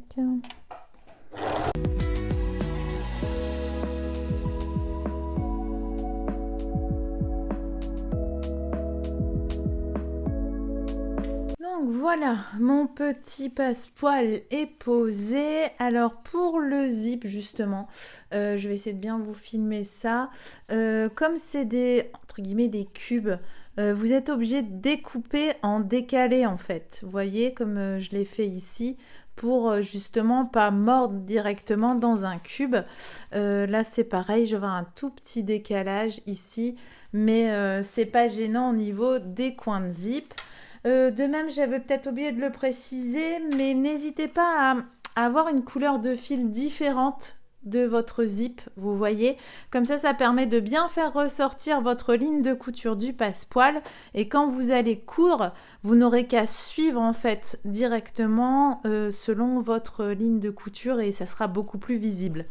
A: Donc voilà, mon petit passepoil est posé. Alors pour le zip justement, je vais essayer de bien vous filmer ça. Comme c'est des, entre guillemets, des cubes, vous êtes obligé de découper en décalé en fait. Vous voyez comme je l'ai fait ici pour justement pas mordre directement dans un cube. Là c'est pareil, je vois un tout petit décalage ici, mais c'est pas gênant au niveau des coins de zip. De même, j'avais peut-être oublié de le préciser, mais n'hésitez pas à avoir une couleur de fil différente de votre zip, vous voyez. Comme ça permet de bien faire ressortir votre ligne de couture du passepoil. Et quand vous allez coudre, vous n'aurez qu'à suivre en fait directement selon votre ligne de couture et ça sera beaucoup plus visible.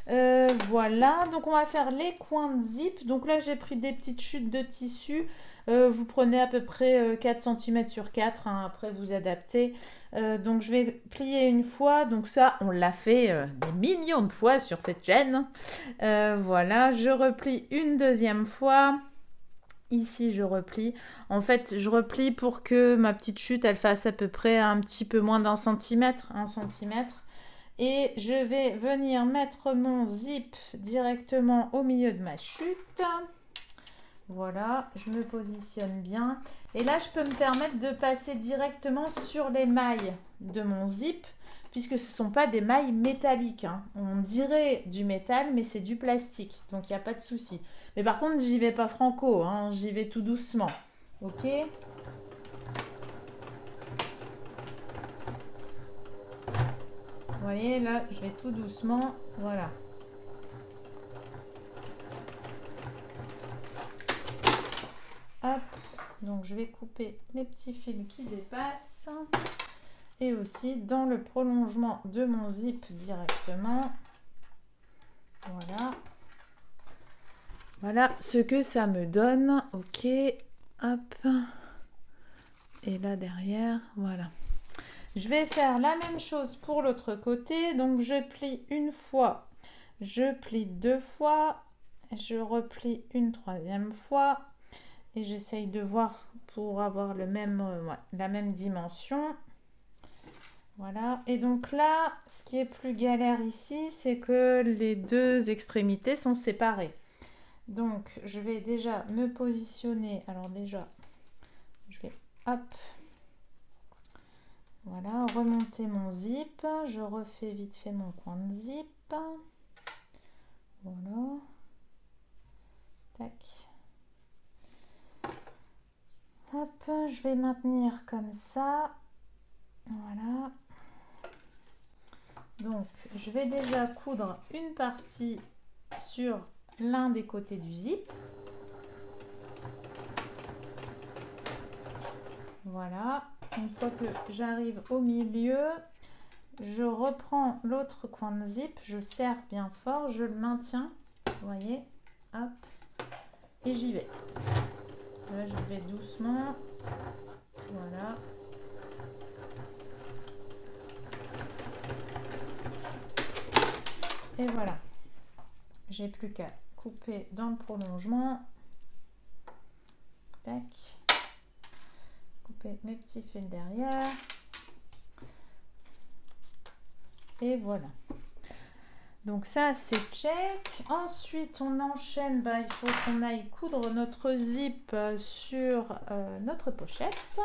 A: Voilà, donc on va faire les coins de zip. Donc là, j'ai pris des petites chutes de tissu. Vous prenez à peu près 4 cm sur 4, hein, après vous adaptez. Donc je vais plier une fois, donc ça on l'a fait des millions de fois sur cette chaîne. Voilà, je replie une deuxième fois. Ici je replie. En fait je replie pour que ma petite chute elle fasse à peu près un petit peu moins d'un centimètre, 1 cm. Et je vais venir mettre mon zip directement au milieu de ma chute. Voilà, je me positionne bien. Et là, je peux me permettre de passer directement sur les mailles de mon zip, puisque ce ne sont pas des mailles métalliques, hein. On dirait du métal, mais c'est du plastique, donc il n'y a pas de souci. Mais par contre, j'y vais pas franco, hein, j'y vais tout doucement. Ok ? Vous voyez, là, je vais tout doucement. Voilà. Hop, donc je vais couper les petits fils qui dépassent et aussi dans le prolongement de mon zip directement. Voilà. Voilà ce que ça me donne. Ok, hop. Et là derrière, voilà. Je vais faire la même chose pour l'autre côté. Donc je plie une fois, je plie deux fois, je replie une troisième fois et j'essaye de voir pour avoir le même, la même dimension. Voilà. Et donc là, ce qui est plus galère ici, c'est que les deux extrémités sont séparées. Donc je vais déjà me positionner. Alors déjà, je vais hop. Voilà, remonter mon zip. Je refais vite fait mon coin de zip. Voilà. Tac. Hop, je vais maintenir comme ça. Voilà. Donc, je vais déjà coudre une partie sur l'un des côtés du zip. Voilà. Une fois que j'arrive au milieu, je reprends l'autre coin de zip, je serre bien fort, je le maintiens, vous voyez, hop, et j'y vais. Là, je vais doucement, voilà. Et voilà, j'ai plus qu'à couper dans le prolongement. Tac. Couper mes petits fils derrière. Et voilà. Donc ça, c'est check. Ensuite, on enchaîne. Il faut qu'on aille coudre notre zip sur notre pochette.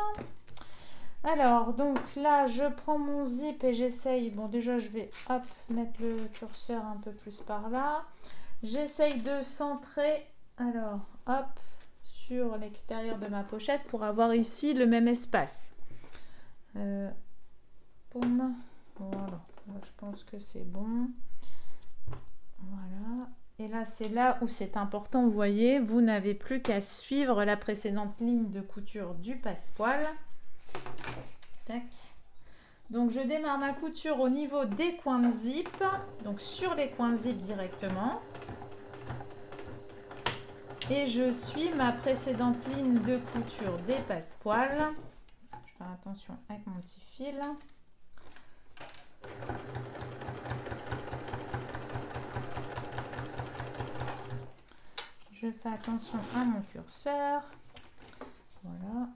A: Alors, donc là, je prends mon zip et j'essaye. Bon, déjà, je vais hop, mettre le curseur un peu plus par là. J'essaye de centrer. Alors, hop, sur l'extérieur de ma pochette pour avoir ici le même espace. Boum. Voilà. Je pense que c'est bon. Voilà. Et là, c'est là où c'est important. Vous voyez, vous n'avez plus qu'à suivre la précédente ligne de couture du passepoil. Tac. Donc, je démarre ma couture au niveau des coins de zip. Donc, sur les coins de zip directement. Et je suis ma précédente ligne de couture des passepoils. Je vais faire attention avec mon petit fil. Je fais attention à mon curseur. Voilà.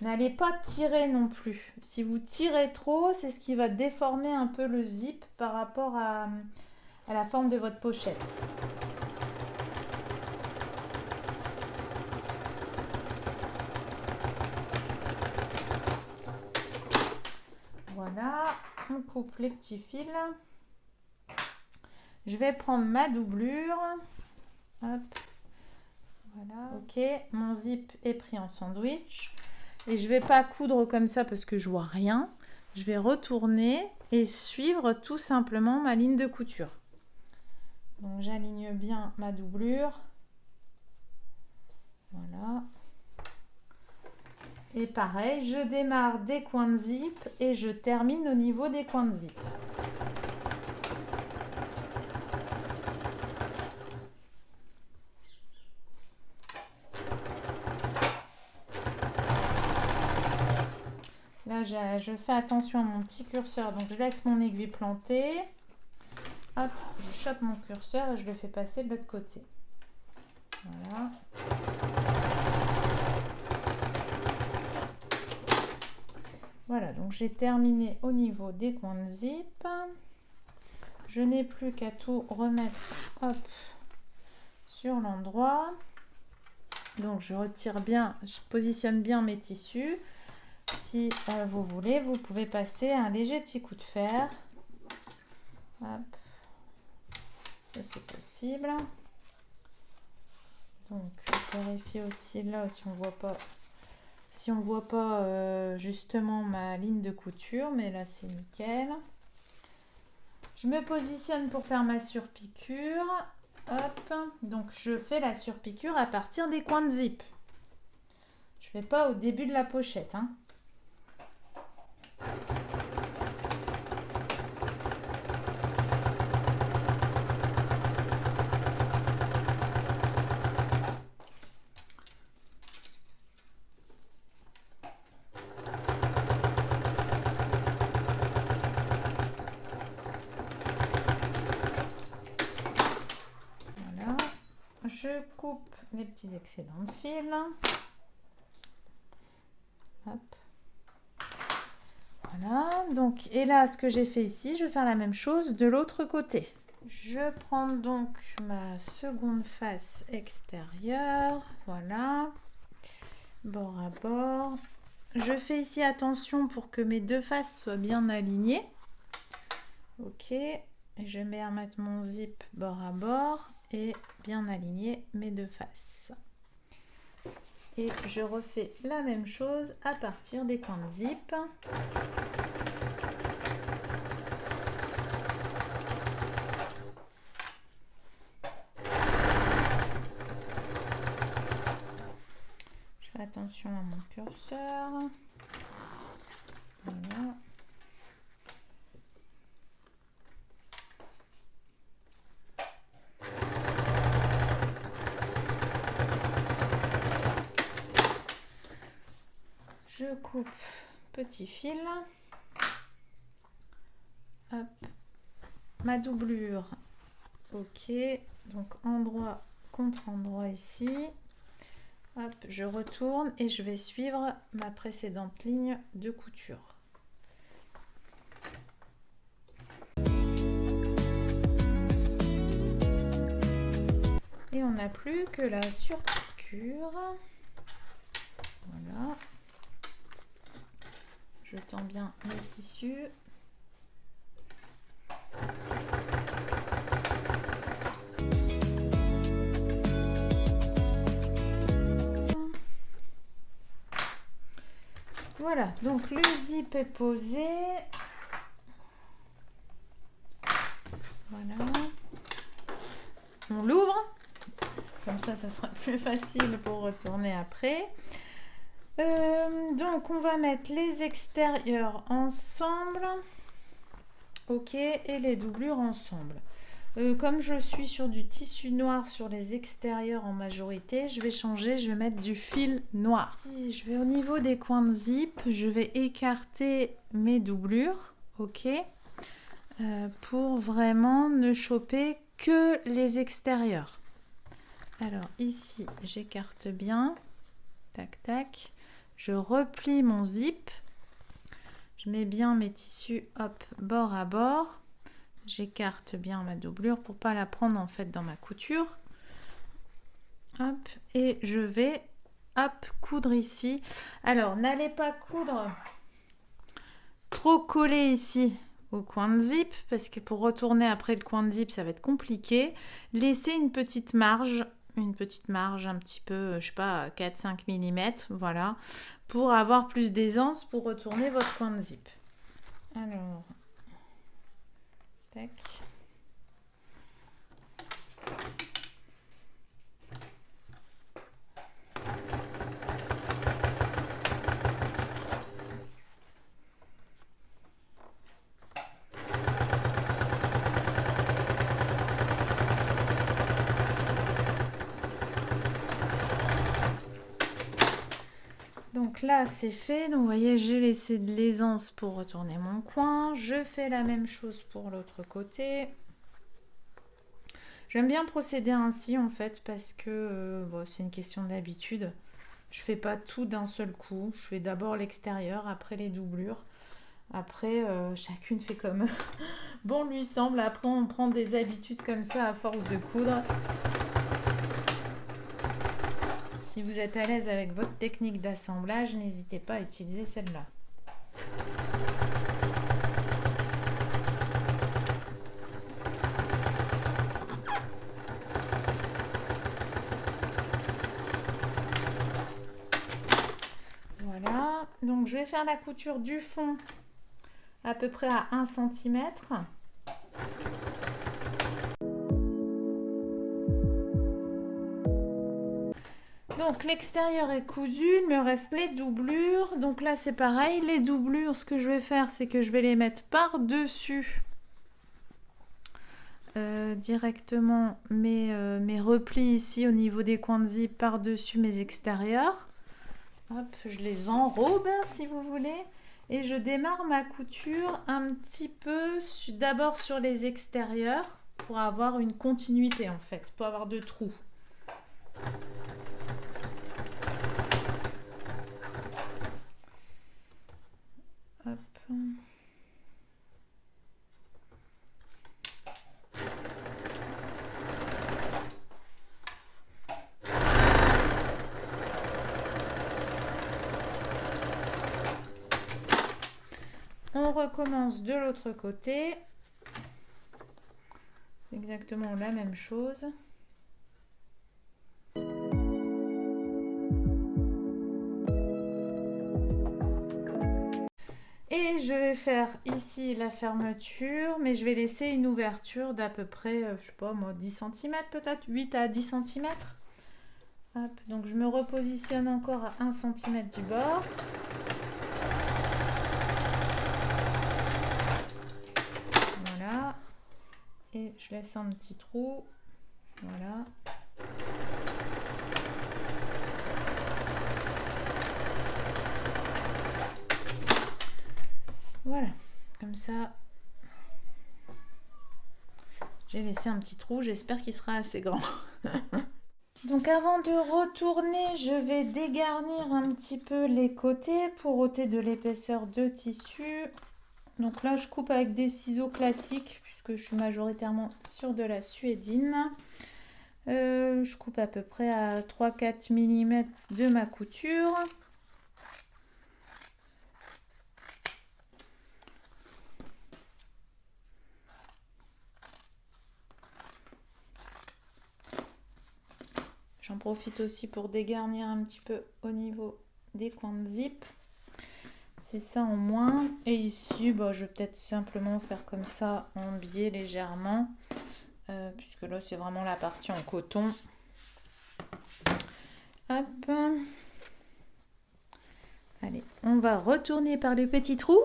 A: N'allez pas tirer non plus. Si vous tirez trop, c'est ce qui va déformer un peu le zip par rapport à la forme de votre pochette. Voilà, on coupe les petits fils. Je vais prendre ma doublure. Hop. Voilà, ok, mon zip est pris en sandwich. Et je ne vais pas coudre comme ça parce que je vois rien. Je vais retourner et suivre tout simplement ma ligne de couture. Donc j'aligne bien ma doublure. Voilà. Et pareil, je démarre des coins de zip et je termine au niveau des coins de zip. Là, je fais attention à mon petit curseur, donc je laisse mon aiguille plantée. Hop, je chope mon curseur et je le fais passer de l'autre côté. Voilà. Voilà, donc j'ai terminé au niveau des coins de zip. Je n'ai plus qu'à tout remettre, hop, sur l'endroit. Donc je retire bien, je positionne bien mes tissus. Si vous voulez, vous pouvez passer un léger petit coup de fer. Hop. Ça c'est possible. Donc je vérifie aussi là si on voit pas. Si on voit pas justement ma ligne de couture, mais là c'est nickel. Je me positionne pour faire ma surpiqûre. Hop, donc je fais la surpiqûre à partir des coins de zip. Je fais pas au début de la pochette, hein. je coupe les petits excédents de fil. Hop. Voilà, donc, et là, ce que j'ai fait ici, je vais faire la même chose de l'autre côté. Je prends donc ma seconde face extérieure, voilà, bord à bord. Je fais ici attention pour que mes deux faces soient bien alignées. Ok, et je vais remettre mon zip bord à bord et bien aligner mes deux faces. Et je refais la même chose à partir des coins de zip. Je fais attention à mon curseur. Voilà. Je coupe petit fil. Hop. Ma doublure. Ok. Donc endroit contre endroit ici. Hop, je retourne et je vais suivre ma précédente ligne de couture. Et on n'a plus que la surpiqûre. Voilà. Je tends bien le tissu. Voilà, donc le zip est posé. Voilà. On l'ouvre. Comme ça sera plus facile pour retourner après. Donc, on va mettre les extérieurs ensemble. Ok, et les doublures ensemble. Comme je suis sur du tissu noir sur les extérieurs en majorité, je vais changer, je vais mettre du fil noir. Si je vais au niveau des coins de zip, je vais écarter mes doublures, ok, pour vraiment ne choper que les extérieurs. Alors ici, j'écarte bien, tac tac, je replie mon zip, je mets bien mes tissus, hop, bord à bord. J'écarte bien ma doublure pour pas la prendre en fait dans ma couture. Hop, et je vais hop coudre ici. Alors n'allez pas coudre trop collé ici au coin de zip parce que pour retourner après le coin de zip ça va être compliqué. Laissez une petite marge un petit peu, je sais pas, 4-5 mm, voilà, pour avoir plus d'aisance pour retourner votre coin de zip. Alors, tac. Donc là c'est fait, donc vous voyez j'ai laissé de l'aisance pour retourner mon coin. Je fais la même chose pour l'autre côté. J'aime bien procéder ainsi en fait parce que bon, c'est une question d'habitude. Je fais pas tout d'un seul coup. Je fais d'abord l'extérieur, après les doublures. Après chacune fait comme bon lui semble. Après on prend des habitudes comme ça à force de coudre. Si vous êtes à l'aise avec votre technique d'assemblage, n'hésitez pas à utiliser celle-là. Voilà, donc je vais faire la couture du fond à peu près à 1 cm. Donc l'extérieur est cousu, il me reste les doublures. Donc là c'est pareil, les doublures, ce que je vais faire c'est que je vais les mettre par-dessus directement mes replis ici au niveau des coins de zip par-dessus mes extérieurs. Hop, je les enrobe si vous voulez. Et je démarre ma couture un petit peu d'abord sur les extérieurs pour avoir une continuité en fait, pour avoir de trous. Hop. On recommence de l'autre côté. C'est exactement la même chose. Et je vais faire ici la fermeture, mais je vais laisser une ouverture d'à peu près, je sais pas moi, 10 cm peut-être, 8 à 10 cm. Hop, donc je me repositionne encore à 1 cm du bord. Voilà. Et je laisse un petit trou. Voilà. Voilà, comme ça, j'ai laissé un petit trou, j'espère qu'il sera assez grand. Donc avant de retourner, je vais dégarnir un petit peu les côtés pour ôter de l'épaisseur de tissu. Donc là, je coupe avec des ciseaux classiques puisque je suis majoritairement sur de la suédine. Je coupe à peu près à 3-4 mm de ma couture. J'en profite aussi pour dégarnir un petit peu au niveau des coins de zip. C'est ça en moins. Et ici, bah, je vais peut-être simplement faire comme ça en biais légèrement. Puisque là, c'est vraiment la partie en coton. Hop. Allez, on va retourner par le petit trou.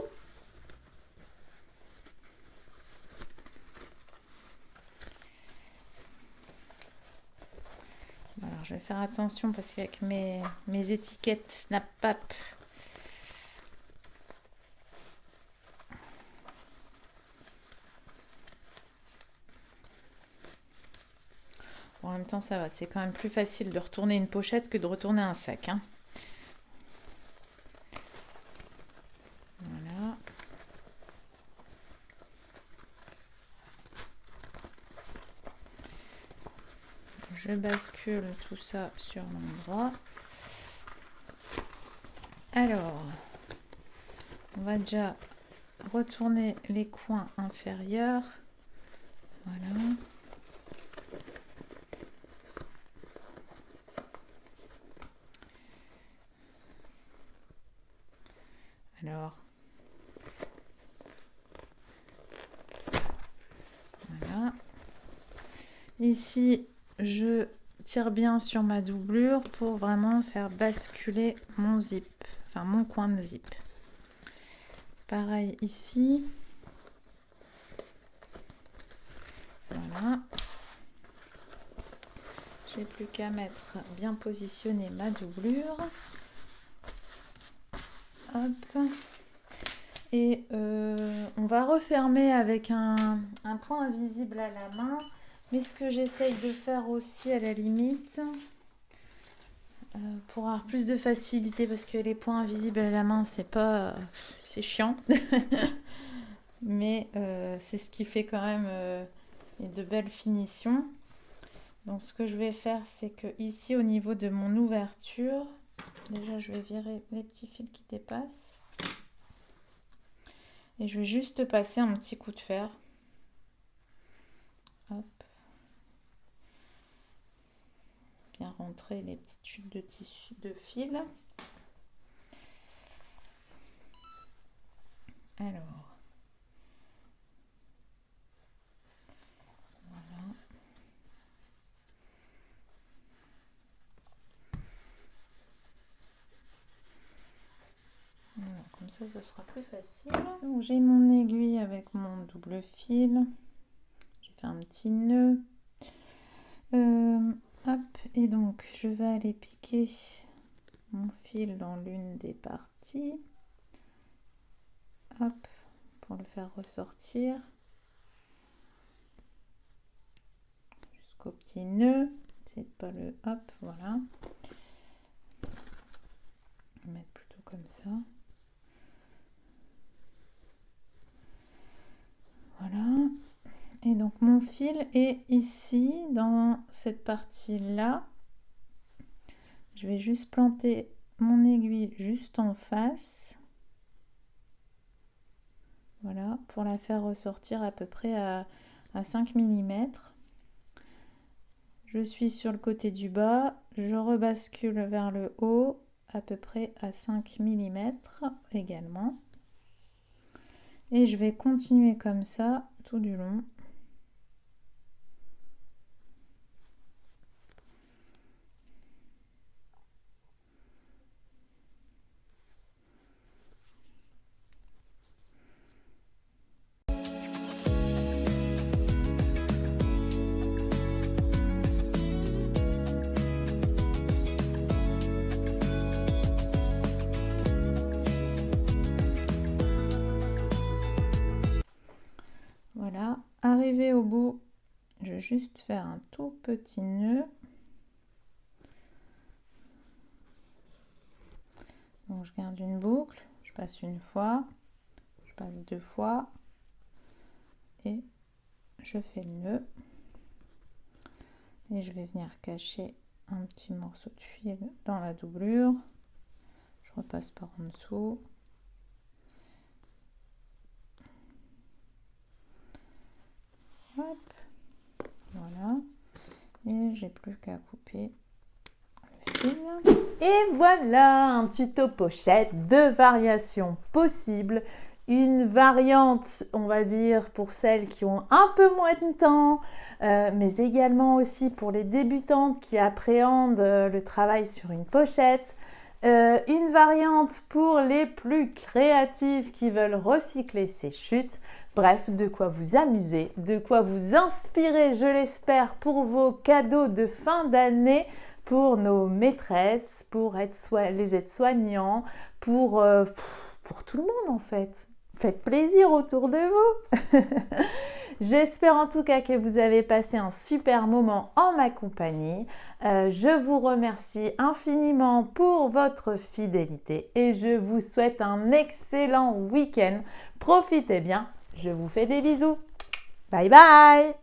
A: Alors, je vais faire attention parce qu'avec mes étiquettes Snap-Pap, bon, en même temps, ça va. C'est quand même plus facile de retourner une pochette que de retourner un sac. Hein. Voilà. Je bascule tout ça sur l'endroit. Alors, on va déjà retourner les coins inférieurs. Voilà. Alors, voilà. Ici, je tire bien sur ma doublure pour vraiment faire basculer mon zip, enfin mon coin de zip. Pareil ici. Voilà. J'ai plus qu'à mettre bien positionner ma doublure. Hop. Et on va refermer avec un point invisible à la main. Mais ce que j'essaye de faire aussi à la limite, pour avoir plus de facilité, parce que les points invisibles à la main, c'est pas, c'est chiant. Mais c'est ce qui fait quand même de belles finitions. Donc ce que je vais faire, c'est que ici au niveau de mon ouverture, déjà je vais virer les petits fils qui dépassent. Et je vais juste passer un petit coup de fer. Hop. Bien rentrer les petites chutes de tissu de fil. Alors. Voilà. Voilà, comme ça, ce sera plus facile. Donc j'ai mon aiguille avec mon double fil. J'ai fait un petit nœud. Hop, et donc je vais aller piquer mon fil dans l'une des parties. Hop, pour le faire ressortir. Jusqu'au petit nœud. C'est pas le... Hop, voilà. On va mettre plutôt comme ça. Voilà. Et donc mon fil est ici, dans cette partie-là. Je vais juste planter mon aiguille juste en face. Voilà, pour la faire ressortir à peu près à 5 mm. Je suis sur le côté du bas, je rebascule vers le haut, à peu près à 5 mm également. Et je vais continuer comme ça tout du long. Voilà, arrivé au bout, je vais juste faire un tout petit nœud. Donc je garde une boucle, je passe une fois, je passe 2 fois et je fais le nœud. Et je vais venir cacher un petit morceau de fil dans la doublure. Je repasse par en dessous. Hop, voilà. Et j'ai plus qu'à couper le fil. Et voilà un tuto pochette, 2 variations possibles. Une variante, on va dire, pour celles qui ont un peu moins de temps, mais également aussi pour les débutantes qui appréhendent le travail sur une pochette. Une variante pour les plus créatives qui veulent recycler ces chutes. Bref, de quoi vous amuser, de quoi vous inspirer, je l'espère, pour vos cadeaux de fin d'année, pour nos maîtresses, pour les aides-soignants, pour tout le monde en fait. Faites plaisir autour de vous. J'espère en tout cas que vous avez passé un super moment en ma compagnie. Je vous remercie infiniment pour votre fidélité et je vous souhaite un excellent week-end. Profitez bien. Je vous fais des bisous. Bye bye.